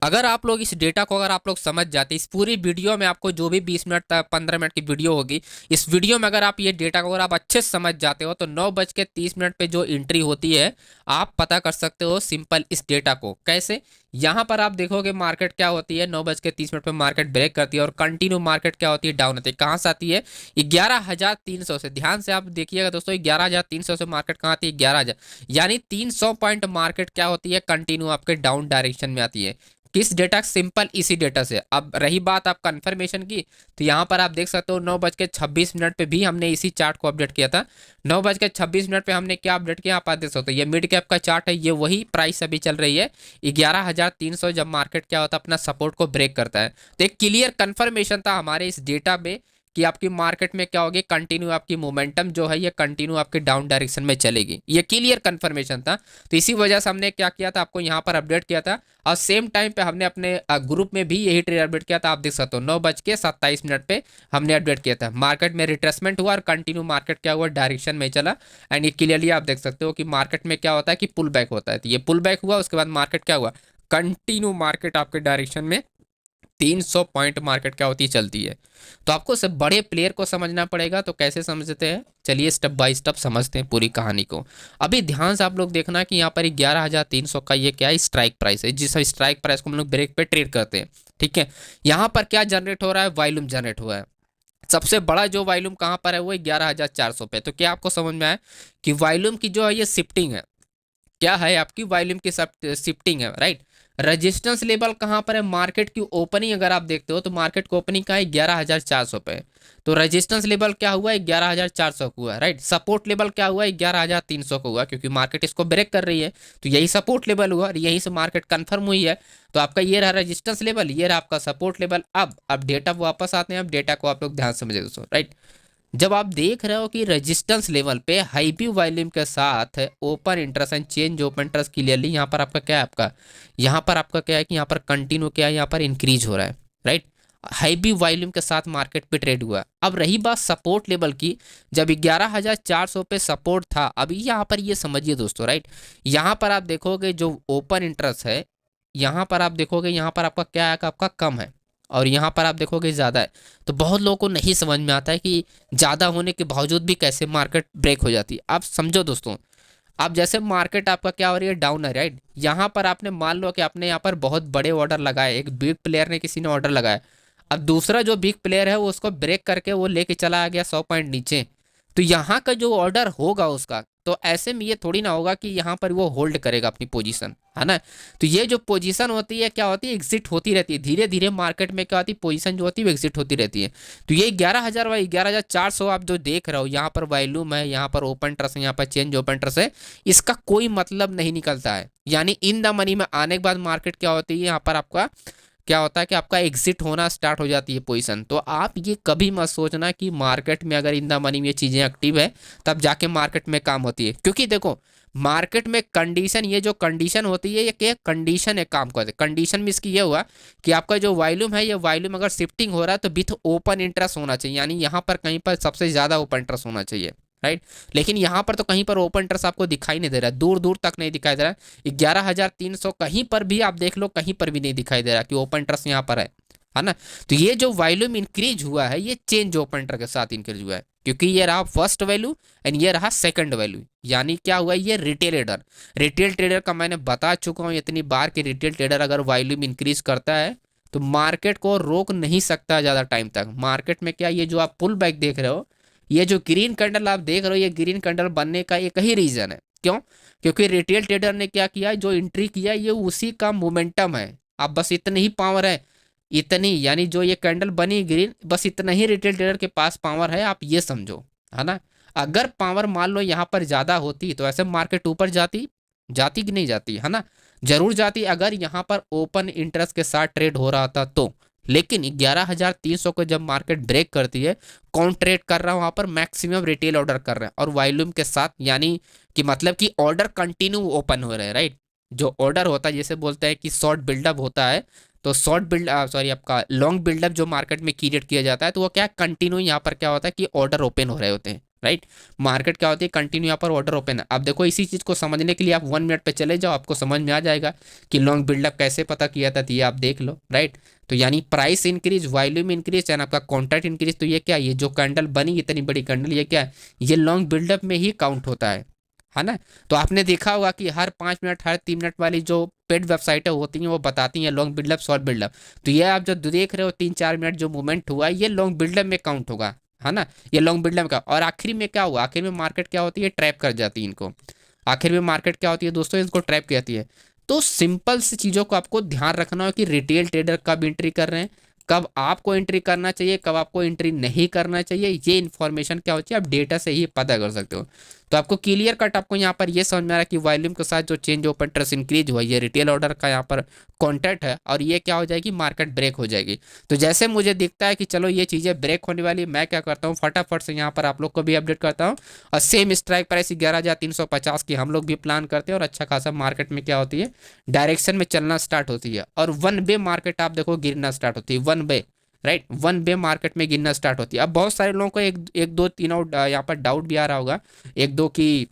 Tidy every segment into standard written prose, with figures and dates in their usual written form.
अगर आप लोग इस डेटा को अगर आप लोग समझ जाते, इस पूरी वीडियो में आपको जो भी 20 मिनट तक 15 मिनट की वीडियो होगी, इस वीडियो में अगर आप ये डेटा को अगर आप अच्छे से समझ जाते हो तो 9:30 पे जो एंट्री होती है आप पता कर सकते हो सिंपल इस डेटा को। कैसे? यहाँ पर आप देखोगे मार्केट क्या होती है, 9:30 पे मार्केट ब्रेक करती है और कंटिन्यू मार्केट क्या होती है, डाउन होती है। कहाँ से आती है? 11,300 से। ध्यान से आप देखिएगा दोस्तों, 11,300 से मार्केट कहाँ आती है? 11,000, यानी 300 पॉइंट मार्केट क्या होती है, कंटिन्यू आपके डाउन डायरेक्शन में आती है। किस डेटा? सिंपल इसी डेटा से। अब रही बात आप कंफर्मेशन की, तो यहाँ पर आप देख सकते हो 9:26 पे भी हमने इसी चार्ट को अपडेट किया था। 9:26 पे हमने क्या अपडेट किया, आप देख सकते हो, ये मिड कैप का चार्ट है, ये वही प्राइस अभी चल रही है 11,300, जब मार्केट क्या होता है अपना सपोर्ट को ब्रेक करता है। तो एक क्लियर कंफर्मेशन था हमारे इस डेटा में कि आपकी मार्केट में क्या होगी, कंटिन्यू आपकी मोमेंटम जो है ये कंटिन्यू आपके डाउन डायरेक्शन में चलेगी, ये क्लियर कंफर्मेशन था। तो इसी वजह से हमने क्या किया था, आपको यहाँ पर अपडेट किया था। और सेम टाइम पे हमने अपने ग्रुप में भी यही ट्रेड अपडेट किया था। आप देख सकते हो 9:27 पे हमने अपडेट किया था। मार्केट में रिट्रेसमेंट हुआ और कंटिन्यू मार्केट क्या हुआ, डायरेक्शन में चला। एंड ये क्लियरली आप देख सकते हो कि मार्केट में क्या होता है कि पुल बैक होता है। तो ये पुल बैक हुआ, उसके बाद मार्केट क्या हुआ, कंटिन्यू मार्केट आपके डायरेक्शन में 300 पॉइंट मार्केट क्या होती है, चलती है। तो आपको सब बड़े प्लेयर को समझना पड़ेगा। तो कैसे समझते हैं, चलिए स्टेप बाय स्टेप समझते हैं पूरी कहानी को। अभी ध्यान से आप लोग देखना कि यहाँ पर 11,300 का ये क्या है, स्ट्राइक प्राइस है, जिस स्ट्राइक प्राइस को हम लोग ब्रेक पे ट्रेड करते हैं। ठीक है, यहाँ पर क्या जनरेट हो रहा है, वॉल्यूम जनरेट हुआ है। सबसे बड़ा जो वॉल्यूम कहाँ पर है, वो 11,400 पे। तो क्या आपको समझ में आया कि वॉल्यूम की जो है ये शिफ्टिंग है, क्या है आपकी वॉल्यूम की शिफ्टिंग है, राइट। रेजिस्टेंस लेवल कहाँ पर है, मार्केट की ओपनिंग अगर आप देखते हो तो मार्केट की ओपनिंग का है 11,400 पे। तो रेजिस्टेंस लेवल क्या हुआ है, 11,400 का हुआ, राइट। सपोर्ट लेवल क्या हुआ है, 11,300 का हुआ, क्योंकि मार्केट इसको ब्रेक कर रही है। तो यही सपोर्ट लेवल हुआ और यहीं से मार्केट कंफर्म हुई है। तो आपका ये रहा रेजिस्टेंस लेवल, ये रहा आपका सपोर्ट लेवल। अब डेटा वापस आते हैं, अब डेटा को आप लोग ध्यान से समझे दोस्तों, राइट। जब आप देख रहे हो कि रेजिस्टेंस लेवल पे हाई बी वॉल्यूम के साथ open interest and change open interest clearly यहाँ पर आपका क्या है, आपका यहाँ पर आपका क्या है कि यहाँ पर कंटिन्यू क्या है, यहाँ पर इंक्रीज हो रहा है, राइट। हाई बी वॉल्यूम के साथ मार्केट पे ट्रेड हुआ। अब रही बात सपोर्ट लेवल की, जब 11,400 पे सपोर्ट था, अभी यहाँ पर ये समझिए दोस्तों, राइट। यहाँ पर आप देखोगे जो ओपन इंटरेस्ट है, यहाँ पर आप देखोगे यहाँ पर आपका क्या है, आपका कम है और यहाँ पर आप देखोगे ज़्यादा है। तो बहुत लोगों को नहीं समझ में आता है कि ज़्यादा होने के बावजूद भी कैसे मार्केट ब्रेक हो जाती है। आप समझो दोस्तों, आप जैसे मार्केट आपका क्या हो रही है, डाउन है, राइट। यहाँ पर आपने मान लो कि आपने यहाँ पर बहुत बड़े ऑर्डर लगाए, एक बिग प्लेयर ने किसी ने ऑर्डर लगाया। अब दूसरा जो बिग प्लेयर है वो उसको ब्रेक करके वो लेके चला आ गया 100 पॉइंट नीचे। तो यहाँ का जो ऑर्डर होगा उसका, तो ऐसे में ये थोड़ी ना होगा कि यहाँ पर वो होल्ड करेगा अपनी पोजीशन, है ना। तो ये जो पोजीशन होती है क्या होती है, एग्जिट होती रहती है धीरे धीरे। मार्केट में क्या होती है, पोजीशन जो होती है वो एग्जिट होती रहती है। तो ये 11,000 व 11,400 आप जो देख रहे हो, यहाँ पर वॉल्यूम है, यहाँ पर ओपन ट्रस्ट है, यहाँ पर चेंज ओपन ट्रस्ट है, इसका कोई मतलब नहीं निकलता है। यानी इन द मनी में आने के बाद मार्केट क्या होती है, यहाँ पर आपका क्या होता है कि आपका एग्जिट होना स्टार्ट हो जाती है पोजीशन। तो आप ये कभी मत सोचना कि मार्केट में अगर इन द मनी में ये चीज़ें एक्टिव है तब जाके मार्केट में काम होती है, क्योंकि देखो मार्केट में कंडीशन, ये जो कंडीशन होती है ये क्या कंडीशन है, काम करते कंडीशन में इसकी ये हुआ कि आपका जो वॉल्यूम है, ये वॉल्यूम अगर शिफ्टिंग हो रहा है तो विथ ओपन इंटरेस्ट होना चाहिए, यानी यहाँ पर कहीं पर सबसे ज़्यादा ओपन इंटरेस्ट होना चाहिए, राइट। लेकिन यहाँ पर तो कहीं पर ओपन इंटरेस्ट आपको दिखाई नहीं दे रहा है, दूर दूर तक नहीं दिखाई दे रहा है। 11,300 कहीं पर भी आप देख लो, कहीं पर भी नहीं दिखाई दे रहा कि ओपन इंटरेस्ट यहाँ पर है ना। तो ये जो वॉल्यूम इंक्रीज हुआ है ये चेंज ओपन इंटरेस्ट के साथ इंक्रीज हुआ है, क्योंकि ये रहा फर्स्ट वैल्यू एंड ये रहा सेकंड वैल्यू। यानी क्या हुआ, ये रिटेल ट्रेडर, रिटेल ट्रेडर का मैंने बता चुका हूँ इतनी बार कि रिटेल ट्रेडर अगर वॉल्यूम इंक्रीज करता है तो मार्केट को रोक नहीं सकता ज़्यादा टाइम तक। मार्केट में क्या, ये जो आप पुल बैक देख रहे हो, ये जो ग्रीन कैंडल आप देख रहे हो, ये ग्रीन कैंडल बनने का एक ही रीजन है। क्यों? क्योंकि रिटेल ट्रेडर ने क्या किया, जो एंट्री किया ये उसी का मोमेंटम है। अब बस इतनी ही पावर है, इतनी, यानी जो ये कैंडल बनी ग्रीन, बस इतना ही रिटेल ट्रेडर के पास पावर है, आप ये समझो, है ना। अगर पावर मान लो यहाँ पर ज़्यादा होती तो ऐसे मार्केट ऊपर जाती, जाती कि नहीं जाती, है ना। जरूर जाती अगर यहाँ पर ओपन इंटरेस्ट के साथ ट्रेड हो रहा था तो। लेकिन 11,300 को जब मार्केट ब्रेक करती है, कौन ट्रेड कर रहा है वहाँ पर, मैक्सिमम रिटेल ऑर्डर कर रहे हैं और वॉल्यूम के साथ, यानी कि मतलब कि ऑर्डर कंटिन्यू ओपन हो रहे हैं, राइट। जो ऑर्डर होता है जैसे बोलते हैं कि शॉर्ट बिल्डअप होता है, तो शॉर्ट बिल्ड सॉरी आपका लॉन्ग बिल्डअप जो मार्केट में क्रिएट किया जाता है, तो वो क्या कंटिन्यू यहाँ पर क्या होता है कि ऑर्डर ओपन हो रहे होते हैं, राइट। मार्केट क्या होती है, कंटिन्यू यहाँ पर ऑर्डर ओपन है। अब देखो इसी चीज को समझने के लिए आप 1 मिनट पे चले जाओ, आपको समझ में आ जाएगा कि लॉन्ग बिल्डअप कैसे पता किया था, तो ये आप देख लो, राइट। तो यानी price increase, volume increase and आपका कॉन्ट्रैक्ट इंक्रीज, तो ये क्या, ये जो कैंडल बनी इतनी बड़ी कैंडल, ये क्या है, ये लॉन्ग बिल्डअप में ही काउंट होता है ना। तो आपने देखा होगा कि हर 5 मिनट हर 3 मिनट वाली जो पेड वेबसाइटें होती हैं वो बताती हैं लॉन्ग बिल्डअप शॉर्ट बिल्डअप। तो ये आप जो देख रहे हो 3-4 मिनट जो मूवमेंट हुआ ये लॉन्ग बिल्डअप में काउंट होगा, है ना। ये लॉन्ग बिल्डअप का, और आखिर में क्या हुआ, आखिर में मार्केट क्या होती है, ट्रैप कर जाती है इनको। आखिर में मार्केट क्या होती है दोस्तों, इनको ट्रैप करती है। तो सिंपल सी चीज़ों को आपको ध्यान रखना हो कि रिटेल ट्रेडर कब एंट्री कर रहे हैं, कब आपको एंट्री करना चाहिए, कब आपको एंट्री नहीं करना चाहिए, ये इन्फॉर्मेशन क्या होती है आप डेटा से ही पता कर सकते हो। तो आपको क्लियर कट आपको यहाँ पर ये समझ में आ रहा है कि वॉल्यूम के साथ जो चेंज ओपन इंटरेस्ट इंक्रीज हुआ, ये रिटेल ऑर्डर का यहाँ पर कॉन्ट्रैक्ट है, और ये क्या हो जाएगी, मार्केट ब्रेक हो जाएगी। तो जैसे मुझे दिखता है कि चलो ये चीज़ें ब्रेक होने वाली, मैं क्या करता हूँ फटाफट से यहाँ पर आप लोग को भी अपडेट करता हूँ। और सेम स्ट्राइक प्राइस 11,350 की हम लोग भी प्लान करते हैं, और अच्छा खासा मार्केट में क्या होती है, डायरेक्शन में चलना स्टार्ट होती है, और 1 वे मार्केट आप देखो गिरना स्टार्ट होती है, 1 वे, राइट। 1 वे मार्केट में गिरना स्टार्ट होती है। अब बहुत सारे लोगों को एक एक दो तीनों यहाँ पर डाउट भी आ रहा होगा, एक दो की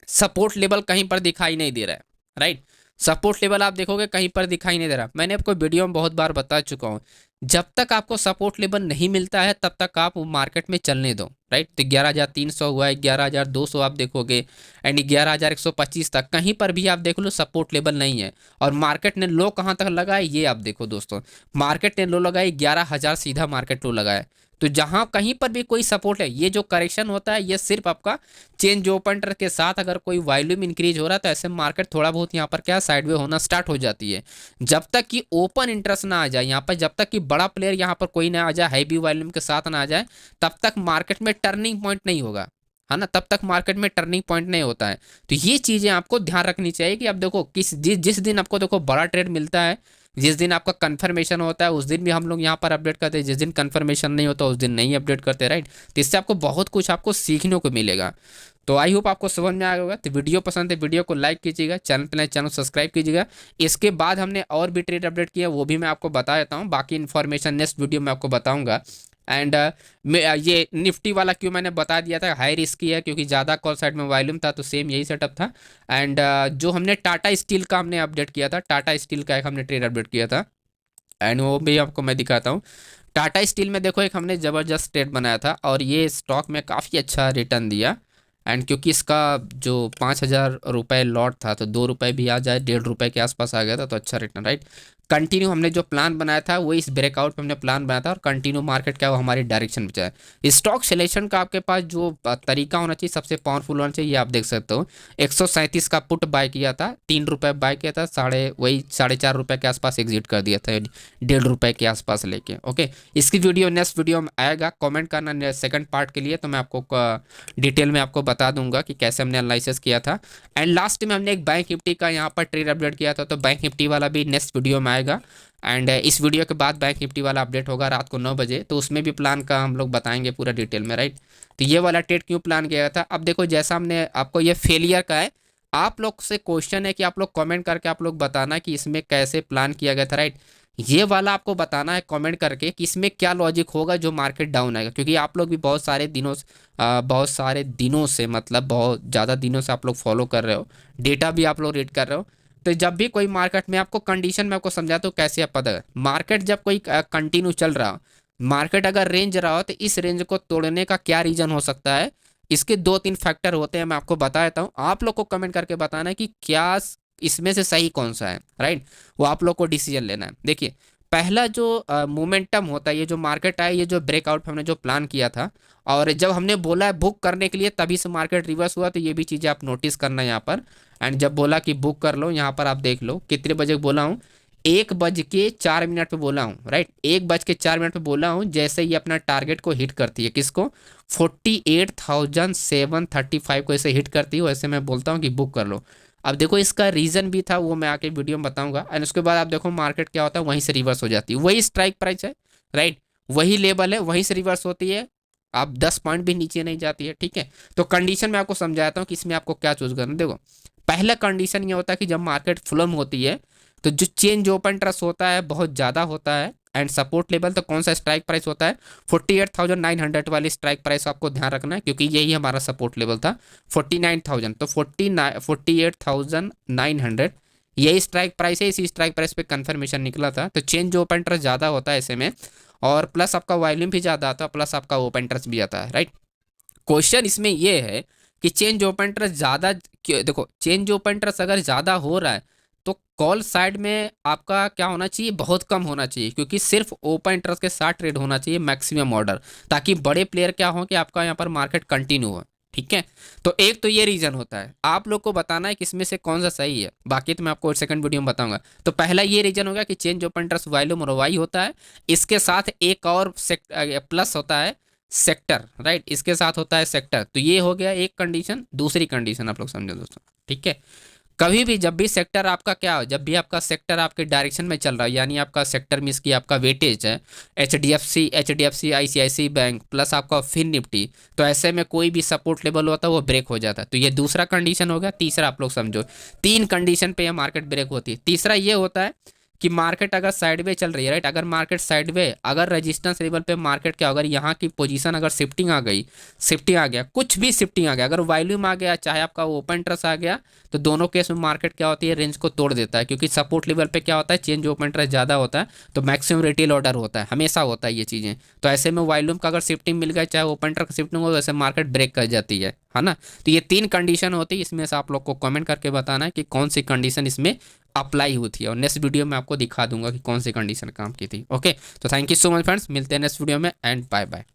सपोर्ट लेवल कहीं पर दिखाई नहीं दे रहा है, राइट। सपोर्ट लेवल आप देखोगे कहीं पर दिखाई नहीं दे रहा। मैंने आपको वीडियो में बहुत बार बता चुका हूँ, जब तक आपको सपोर्ट लेवल नहीं मिलता है तब तक आप मार्केट में चलने दो, राइट। तो 11,300 हुआ है, 11,200 आप देखोगे, एंड 11,125 तक कहीं पर भी आप देख लो सपोर्ट लेवल नहीं है। और मार्केट ने लो कहाँ तक लगा है ये आप देखो दोस्तों, मार्केट ने लो लगाई 11,000, सीधा मार्केट लो लगाया। तो जहां कहीं पर भी कोई सपोर्ट है, ये जो करेक्शन होता है ये सिर्फ आपका चेंज ओपन के साथ अगर कोई वॉल्यूम इंक्रीज हो रहा है तो ऐसे मार्केट थोड़ा बहुत यहाँ पर क्या साइडवे होना स्टार्ट हो जाती है। जब तक कि ओपन इंटरेस्ट ना आ जाए यहाँ पर, जब तक कि बड़ा प्लेयर यहाँ पर कोई ना आ जाए, हैवी वॉल्यूम के साथ ना आ जाए, तब तक मार्केट में टर्निंग पॉइंट नहीं होगा, है ना। तब तक मार्केट में टर्निंग पॉइंट नहीं होता है। तो ये चीजें आपको ध्यान रखनी चाहिए कि आप देखो जिस दिन आपको देखो बड़ा ट्रेड मिलता है, जिस दिन आपका कंफर्मेशन होता है उस दिन भी हम लोग यहाँ पर अपडेट करते हैं, जिस दिन कंफर्मेशन नहीं होता उस दिन नहीं अपडेट करते, राइट। तो इससे आपको बहुत कुछ आपको सीखने को मिलेगा। तो आई होप आपको समझ में आया होगा। तो वीडियो पसंद है वीडियो को लाइक कीजिएगा, चैनल पर नए चैनल सब्सक्राइब कीजिएगा। इसके बाद हमने और भी ट्रेड अपडेट किया वो भी मैं आपको बता देता हूँ, बाकी इन्फॉर्मेशन नेक्स्ट वीडियो में आपको बताऊँगा। एंड ये निफ्टी वाला क्यों मैंने बता दिया था, हाई रिस्क है क्योंकि ज़्यादा कॉल साइड में वॉल्यूम था, तो सेम यही सेटअप था। एंड जो हमने टाटा स्टील का हमने अपडेट किया था, टाटा स्टील का एक हमने ट्रेड अपडेट किया था, एंड वो भी आपको मैं दिखाता हूँ। टाटा स्टील में देखो एक हमने ज़बरदस्त ट्रेड बनाया था, और ये स्टॉक में काफ़ी अच्छा रिटर्न दिया। एंड क्योंकि इसका जो 5,000 रुपये लॉट था, तो 2 रुपये भी आ जाए, 1.5 रुपये के आसपास आ गया था, तो अच्छा रिटर्न, राइट। कंटिन्यू हमने जो प्लान बनाया था वो इस ब्रेकआउट पे हमने प्लान बनाया था, और कंटिन्यू मार्केट क्या वो हमारी डायरेक्शन में जाए। स्टॉक सिलेक्शन का आपके पास जो तरीका होना चाहिए सबसे पावरफुल होना चाहिए, ये आप देख सकते हो। 137 का पुट बाय किया था, 3 रुपये बाय किया था, 4.5 रुपये के आसपास एग्जिट कर दिया था, 1.5 रुपये के आसपास लेके। ओके, इसकी वीडियो नेक्स्ट वीडियो में आएगा, कमेंट करना सेकंड पार्ट के लिए, तो मैं आपको डिटेल में आपको बता दूंगा कि कैसे हमने एनालिसिस किया था। एंड लास्ट में हमने एक बैंक निफ्टी का यहाँ पर ट्रेड अपडेट किया था, तो बैंक निफ्टी वाला भी नेक्स्ट वीडियो में आएगा। एंड इस वीडियो के बाद बैंक निफ्टी वाला अपडेट होगा रात को 9 बजे, तो उसमें भी प्लान का हम लोग बताएंगे पूरा डिटेल में, राइट। तो ये वाला ट्रेड क्यों प्लान किया था, अब देखो जैसा हमने आपको ये फेलियर का है, आप लोग से क्वेश्चन है कि आप लोग कमेंट करके आप लोग बताना कि इसमें कैसे प्लान किया गया था, राइट। ये वाला आपको बताना है कमेंट करके कि इसमें क्या लॉजिक होगा जो मार्केट डाउन आएगा, क्योंकि आप लोग भी बहुत सारे दिनों से, मतलब बहुत ज़्यादा दिनों से आप लोग फॉलो कर रहे हो, डेटा भी आप लोग रीड कर रहे हो। तो जब भी कोई मार्केट में आपको कंडीशन में आपको समझाता हूँ कैसे आप पता है, मार्केट जब कोई कंटिन्यू चल रहा हो, मार्केट अगर रेंज रहा हो तो इस रेंज को तोड़ने का क्या रीजन हो सकता है, इसके 2-3 फैक्टर होते हैं, मैं आपको बता देता हूँ। आप लोग को कमेंट करके बताना है कि क्या इसमें से सही कौन सा है, राइट। वो आप लोग को डिसीजन लेना है। देखिए पहला जो मोमेंटम होता है, ये जो मार्केट आया, ये जो ब्रेकआउट हमने जो प्लान किया था, और जब हमने बोला है बुक करने के लिए तभी से मार्केट रिवर्स हुआ, तो ये भी चीज़ें आप नोटिस करना है यहाँ पर। एंड जब बोला कि बुक कर लो, यहाँ पर आप देख लो कितने बजे बोला हूँ, 1:04 पे बोला हूँ, राइट। 1:04 पे बोला हूँ, जैसे ये अपना टारगेट को हिट करती है, किसको, 48,735 को ऐसे हिट करती है, वैसे मैं बोलता हूँ कि बुक कर लो। अब देखो इसका रीज़न भी था, वो मैं आके वीडियो में बताऊंगा। एंड उसके बाद आप देखो मार्केट क्या होता है, वहीं से रिवर्स हो जाती है, वही स्ट्राइक प्राइस है, राइट, वही लेवल है, वहीं से रिवर्स होती है, आप 10 पॉइंट भी नीचे नहीं जाती है, ठीक है। तो कंडीशन मैं आपको समझाता हूँ कि इसमें आपको क्या चूज करना। देखो पहला कंडीशन ये होता है कि जब मार्केट फ्लम होती है तो जो चेंज ओपन ट्रस्ट होता है बहुत ज़्यादा होता है, एंड सपोर्ट लेवल तो कौन सा स्ट्राइक प्राइस होता है 48,900 वाली स्ट्राइक प्राइस आपको ध्यान रखना है, क्योंकि यही हमारा सपोर्ट लेवल था 49,000, तो 48,900 यही स्ट्राइक प्राइस है। इसी स्ट्राइक प्राइस पे कंफर्मेशन निकला था, तो चेंज ओपन इंटरेस्ट ज़्यादा होता है ऐसे में, और प्लस आपका वॉल्यूम भी ज़्यादा आता है, प्लस आपका ओपन इंटरेस्ट भी आता है, राइट। क्वेश्चन इसमें ये है कि चेंज ओपन इंटरेस्ट ज़्यादा, देखो चेंज ओपन इंटरेस्ट अगर ज़्यादा हो रहा है तो कॉल साइड में आपका क्या होना चाहिए, बहुत कम होना चाहिए, क्योंकि सिर्फ ओपन इंटरेस्ट के साथ ट्रेड होना चाहिए मैक्सिमम ऑर्डर, ताकि बड़े प्लेयर क्या हो कि आपका यहाँ पर मार्केट कंटिन्यू हो, ठीक है। तो एक तो ये रीज़न होता है, आप लोग को बताना है कि इसमें से कौन सा सही है, बाकी तो मैं आपको सेकंड वीडियो में बताऊंगा। तो पहला ये रीज़न हो गया कि चेंज ओपन इंटरेस्ट वॉल्यूम और वाई होता है, इसके साथ एक और प्लस होता है सेक्टर, राइट, इसके साथ होता है सेक्टर। तो ये हो गया एक कंडीशन। दूसरी कंडीशन आप लोग समझो दोस्तों, ठीक है। कभी भी जब भी सेक्टर आपका क्या हो, जब भी आपका सेक्टर आपके डायरेक्शन में चल रहा है, यानी आपका सेक्टर मीन्स की आपका वेटेज है H D F C ICICI bank plus आपका फिन निफ्टी, तो ऐसे में कोई भी सपोर्ट लेवल होता है वो ब्रेक हो जाता है। तो ये दूसरा कंडीशन हो गया। तीसरा आप लोग समझो, तीन कंडीशन पे ये मार्केट ब्रेक होती है। तीसरा ये होता है कि मार्केट अगर साइडवे चल रही है, राइट, अगर मार्केट साइडवे, अगर रेजिस्टेंस लेवल पे मार्केट क्या, अगर यहाँ की पोजीशन अगर शिफ्टिंग आ गई, शिफ्टिंग आ गया, कुछ भी शिफ्टिंग आ गया, अगर वॉल्यूम आ गया, चाहे आपका ओपन इंटरेस्ट आ गया, तो दोनों केस में मार्केट क्या होती है, रेंज को तोड़ देता है, क्योंकि सपोर्ट लेवल पे क्या होता है, चेंज ओपन इंटरेस्ट ज़्यादा होता है, तो मैक्सिमम रिटेल ऑर्डर होता है, हमेशा होता है ये चीज़ें। तो ऐसे में वॉल्यूम का अगर शिफ्टिंग मिल गया, चाहे ओपन इंटरेस्ट शिफ्टिंग हो, तो ऐसे मार्केट ब्रेक कर जाती है ना। तो ये तीन कंडीशन होती है, इसमें से आप लोग को कमेंट करके बताना है कि कौन सी कंडीशन इसमें अप्लाई हुई थी, और नेक्स्ट वीडियो में आपको दिखा दूंगा कि कौन सी कंडीशन काम की थी। ओके, तो thank you so much friends, मिलते हैं नेक्स्ट वीडियो में, एंड बाय बाय।